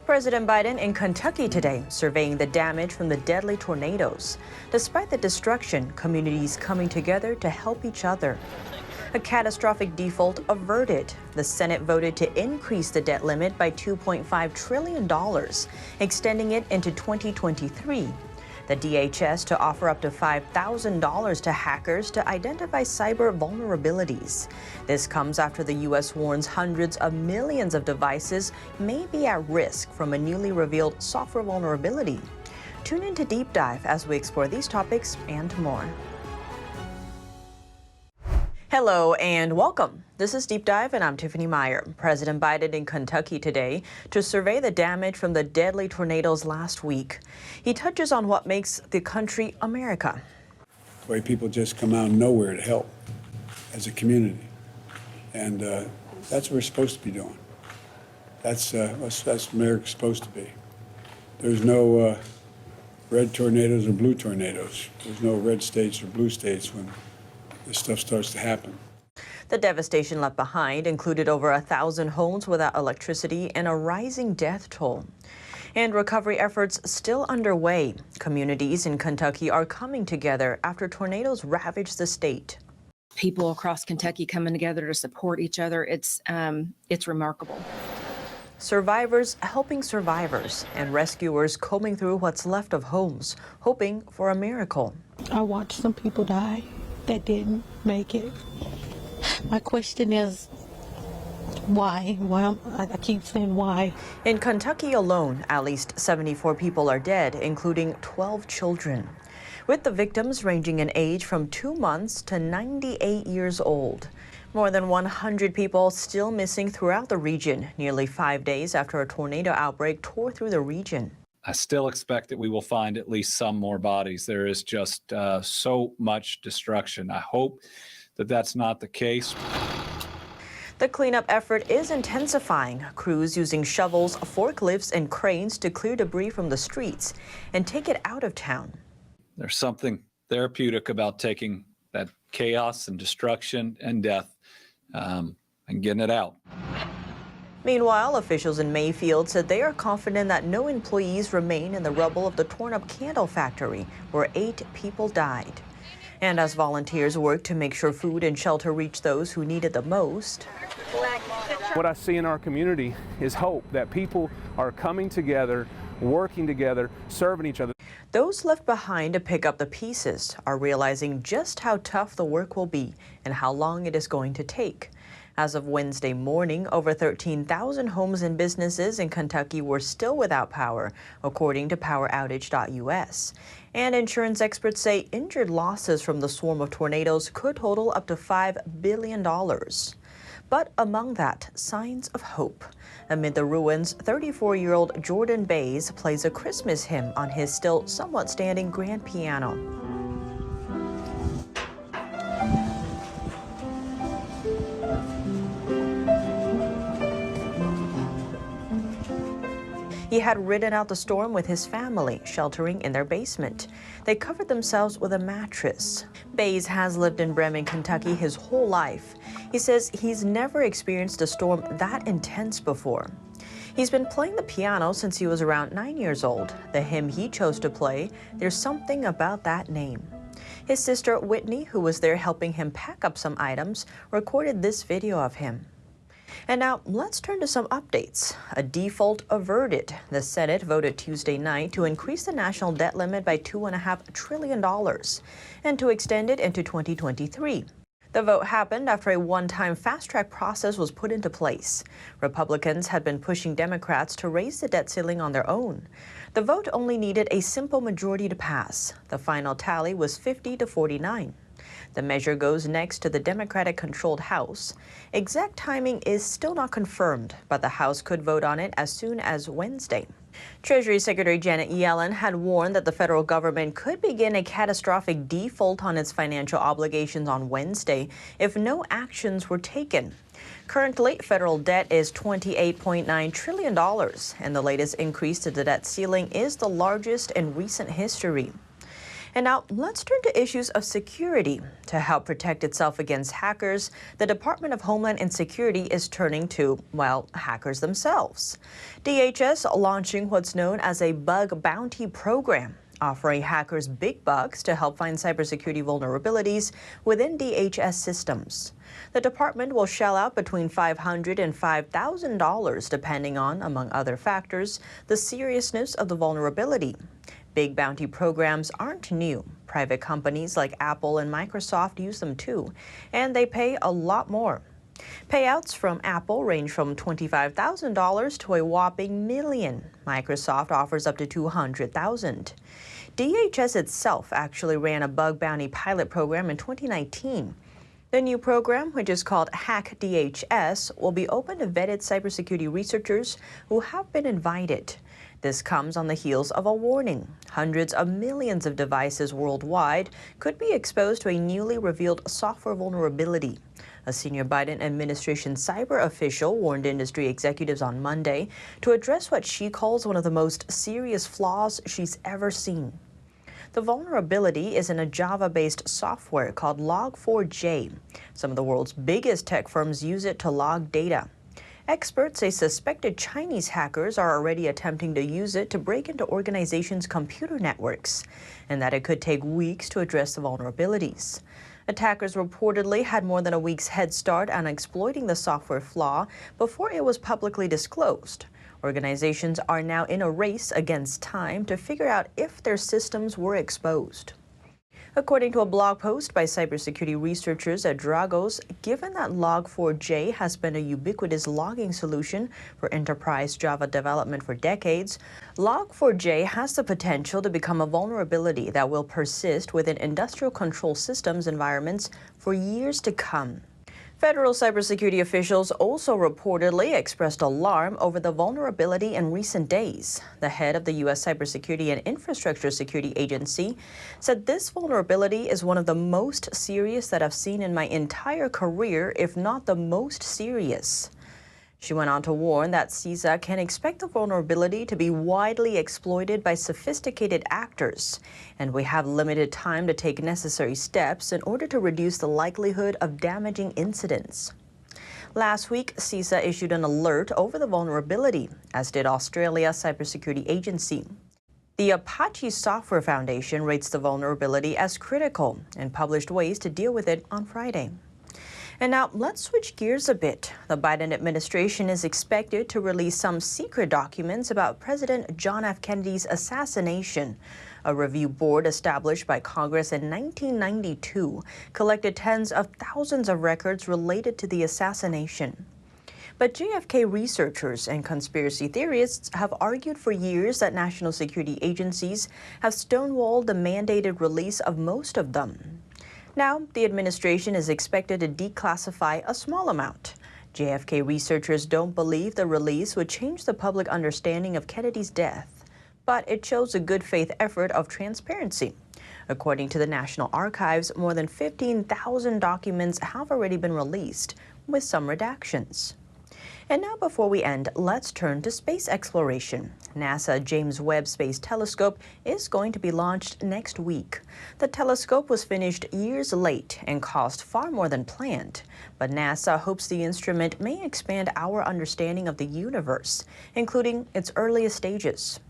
President Biden in Kentucky today, surveying the damage from the deadly tornadoes. Despite the destruction, communities coming together to help each other. A catastrophic default averted. The Senate voted to increase the debt limit by $2.5 trillion, extending it into 2023. The DHS to offer up to $5,000 to hackers to identify cyber vulnerabilities. This comes after the U.S. warns hundreds of millions of devices may be at risk from a newly revealed software vulnerability. Tune in to Deep Dive as we explore these topics and more. Hello and welcome. This is Deep Dive and I'm Tiffany Meier. President Biden in Kentucky today to survey the damage from the deadly tornadoes last week. He touches on what makes the country America. The way people just come out of nowhere to help as a community. And that's what we're supposed to be doing. That's what America's supposed to be. There's no red tornadoes or blue tornadoes. There's no red states or blue states when this stuff starts to happen. The devastation left behind included over 1,000 homes without electricity and a rising death toll. And recovery efforts still underway. Communities in Kentucky are coming together after tornadoes ravaged the state. People across Kentucky coming together to support each other, it's remarkable. Survivors helping survivors and rescuers combing through what's left of homes, hoping for a miracle. I watched some people die that didn't make it. My question is, why? I keep saying why. In Kentucky alone, at least 74 people are dead, including 12 children, with the victims ranging in age from 2 months to 98 years old. More than 100 people still missing throughout the region, nearly 5 days after a tornado outbreak tore through the region. I still expect that we will find at least some more bodies. There is just so much destruction. I hope that that's not the case. The cleanup effort is intensifying. Crews using shovels, forklifts, and cranes to clear debris from the streets and take it out of town. There's something therapeutic about taking that chaos and destruction and death and getting it out. Meanwhile, officials in Mayfield said they are confident that no employees remain in the rubble of the torn-up candle factory, where 8 people died. And as volunteers work to make sure food and shelter reach those who need it the most. What I see in our community is hope that people are coming together, working together, serving each other. Those left behind to pick up the pieces are realizing just how tough the work will be and how long it is going to take. As of Wednesday morning, over 13,000 homes and businesses in Kentucky were still without power, according to poweroutage.us. And insurance experts say injured losses from the swarm of tornadoes could total up to $5 billion. But among that, signs of hope. Amid the ruins, 34-year-old Jordan Bays plays a Christmas hymn on his still somewhat standing grand piano. He had ridden out the storm with his family, sheltering in their basement. They covered themselves with a mattress. Bays has lived in Bremen, Kentucky his whole life. He says he's never experienced a storm that intense before. He's been playing the piano since he was around 9 years old. The hymn he chose to play, there's something about that name. His sister Whitney, who was there helping him pack up some items, recorded this video of him. And now let's turn to some updates. A default averted. The Senate voted Tuesday night to increase the national debt limit by $2.5 trillion and to extend it into 2023. The vote happened after a one-time fast-track process was put into place. Republicans had been pushing Democrats to raise the debt ceiling on their own. The vote only needed a simple majority to pass. The final tally was 50 to 49. The measure goes next to the Democratic-controlled House. Exact timing is still not confirmed, but the House could vote on it as soon as Wednesday. Treasury Secretary Janet Yellen had warned that the federal government could begin a catastrophic default on its financial obligations on Wednesday if no actions were taken. Currently, federal debt is $28.9 trillion, and the latest increase to the debt ceiling is the largest in recent history. And now let's turn to issues of security. To help protect itself against hackers, the Department of Homeland Security is turning to, well, hackers themselves. DHS launching what's known as a bug bounty program, offering hackers big bucks to help find cybersecurity vulnerabilities within DHS systems. The department will shell out between $500 and $5,000 depending on, among other factors, the seriousness of the vulnerability. Big bounty programs aren't new. Private companies like Apple and Microsoft use them too, and they pay a lot more. Payouts from Apple range from $25,000 to a whopping $1 million. Microsoft offers up to $200,000. DHS itself actually ran a bug bounty pilot program in 2019. The new program, which is called Hack DHS, will be open to vetted cybersecurity researchers who have been invited. This comes on the heels of a warning. Hundreds of millions of devices worldwide could be exposed to a newly revealed software vulnerability. A senior Biden administration cyber official warned industry executives on Monday to address what she calls one of the most serious flaws she's ever seen. The vulnerability is in a Java-based software called Log4j. Some of the world's biggest tech firms use it to log data. Experts say suspected Chinese hackers are already attempting to use it to break into organizations' computer networks, and that it could take weeks to address the vulnerabilities. Attackers reportedly had more than a week's head start on exploiting the software flaw before it was publicly disclosed. Organizations are now in a race against time to figure out if their systems were exposed. According to a blog post by cybersecurity researchers at Dragos, given that Log4j has been a ubiquitous logging solution for enterprise Java development for decades, Log4j has the potential to become a vulnerability that will persist within industrial control systems environments for years to come. Federal cybersecurity officials also reportedly expressed alarm over the vulnerability in recent days. The head of the U.S. Cybersecurity and Infrastructure Security Agency said this vulnerability is one of the most serious that I've seen in my entire career, if not the most serious. She went on to warn that CISA can expect the vulnerability to be widely exploited by sophisticated actors, and we have limited time to take necessary steps in order to reduce the likelihood of damaging incidents. Last week, CISA issued an alert over the vulnerability, as did Australia's cybersecurity agency. The Apache Software Foundation rates the vulnerability as critical and published ways to deal with it on Friday. And now let's switch gears a bit. The Biden administration is expected to release some secret documents about President John F. Kennedy's assassination. A review board established by Congress in 1992 collected tens of thousands of records related to the assassination. But JFK researchers and conspiracy theorists have argued for years that national security agencies have stonewalled the mandated release of most of them. Now, the administration is expected to declassify a small amount. JFK researchers don't believe the release would change the public understanding of Kennedy's death, but it shows a good faith effort of transparency. According to the National Archives, more than 15,000 documents have already been released, with some redactions. And now, before we end, let's turn to space exploration. NASA James Webb Space Telescope is going to be launched next week. The telescope was finished years late and cost far more than planned, but NASA hopes the instrument may expand our understanding of the universe, including its earliest stages.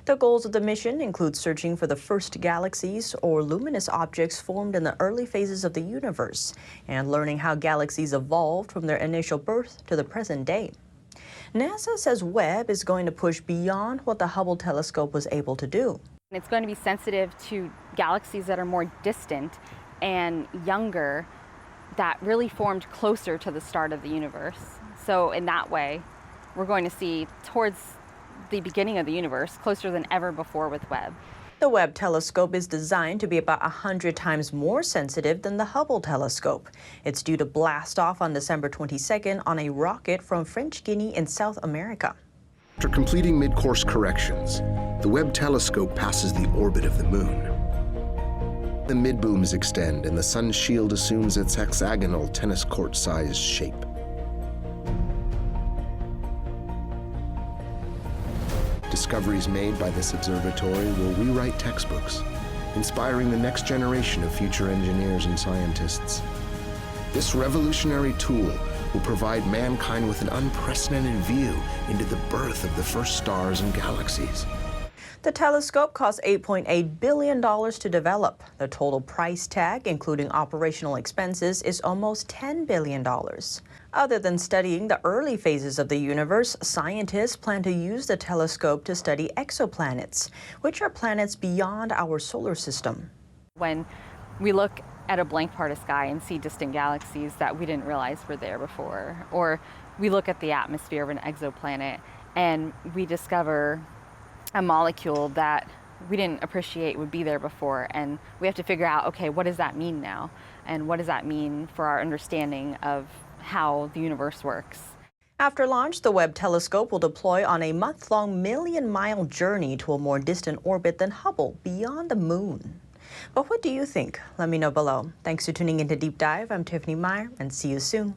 The goals of the mission include searching for the first galaxies or luminous objects formed in the early phases of the universe and learning how galaxies evolved from their initial birth to the present day. NASA says Webb is going to push beyond what the Hubble telescope was able to do. It's going to be sensitive to galaxies that are more distant and younger, that really formed closer to the start of the universe. So in that way, we're going to see towards the beginning of the universe closer than ever before with Webb. The Webb telescope is designed to be about 100 times more sensitive than the Hubble telescope. It's due to blast off on December 22nd on a rocket from French Guiana in South America. After completing mid-course corrections, the Webb telescope passes the orbit of the moon. The mid-booms extend and the sun's shield assumes its hexagonal tennis court-sized shape. Discoveries made by this observatory will rewrite textbooks inspiring the next generation of future engineers and scientists. This revolutionary tool will provide mankind with an unprecedented view into the birth of the first stars and galaxies. The telescope cost $8.8 billion to develop. The total price tag, including operational expenses, is almost $10 billion. Other than studying the early phases of the universe, scientists plan to use the telescope to study exoplanets, which are planets beyond our solar system. When we look at a blank part of sky and see distant galaxies that we didn't realize were there before, or we look at the atmosphere of an exoplanet and we discover a molecule that we didn't appreciate would be there before, and we have to figure out, okay, what does that mean now? And what does that mean for our understanding of how the universe works? After launch, the Webb telescope will deploy on a month-long million-mile journey to a more distant orbit than Hubble, beyond the moon. But what do you think? Let me know below. Thanks for tuning into Deep Dive. I'm Tiffany Meier, and see you soon.